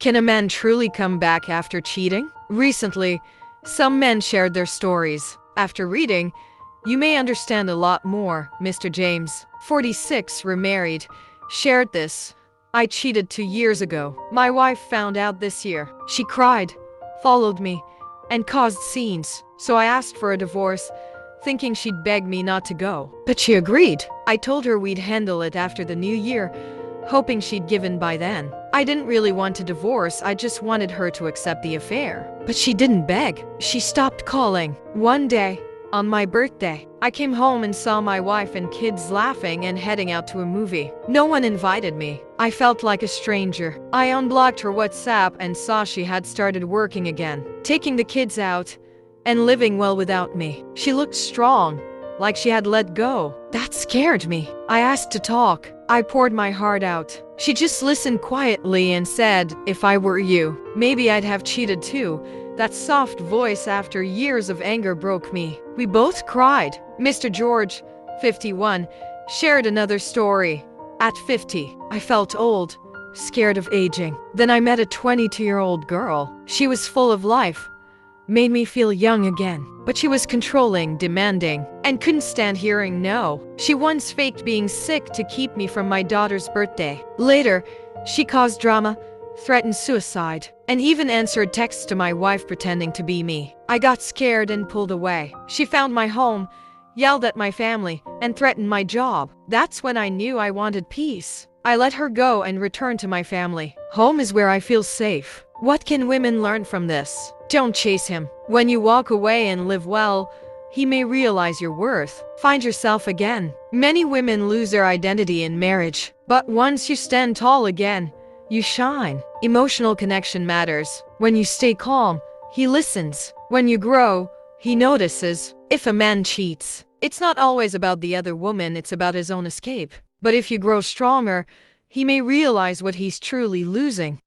Can a man truly come back after cheating? Recently, some men shared their stories. After reading, you may understand a lot more. Mr. James, 46, remarried, shared this. I cheated 2 years ago. My wife found out this year. She cried, followed me, and caused scenes. So I asked for a divorce, thinking she'd beg me not to go. But she agreed. I told her we'd handle it after the new year, hoping she'd given by then. I didn't really want a divorce, I just wanted her to accept the affair. But she didn't beg. She stopped calling. One day, on my birthday, I came home and saw my wife and kids laughing and heading out to a movie. No one invited me. I felt like a stranger. I unblocked her WhatsApp and saw she had started working again, taking the kids out, and living well without me. She looked strong, like she had let go. That scared me. I asked to talk. I poured my heart out. She just listened quietly and said, if I were you, maybe I'd have cheated too. That soft voice after years of anger broke me. We both cried. Mr. George, 51, shared another story. At 50, I felt old, scared of aging. Then I met a 22-year-old girl. She was full of life, made me feel young again. But she was controlling, demanding, and couldn't stand hearing no. She once faked being sick to keep me from my daughter's birthday. Later, she caused drama, threatened suicide, and even answered texts to my wife pretending to be me. I got scared and pulled away. She found my home, yelled at my family, and threatened my job. That's when I knew I wanted peace. I let her go and returned to my family. Home is where I feel safe. What can women learn from this? Don't chase him. When you walk away and live well, he may realize your worth. Find yourself again. Many women lose their identity in marriage, but once you stand tall again, you shine. Emotional connection matters. When you stay calm, he listens. When you grow, he notices. If a man cheats, it's not always about the other woman, it's about his own escape. But if you grow stronger, he may realize what he's truly losing.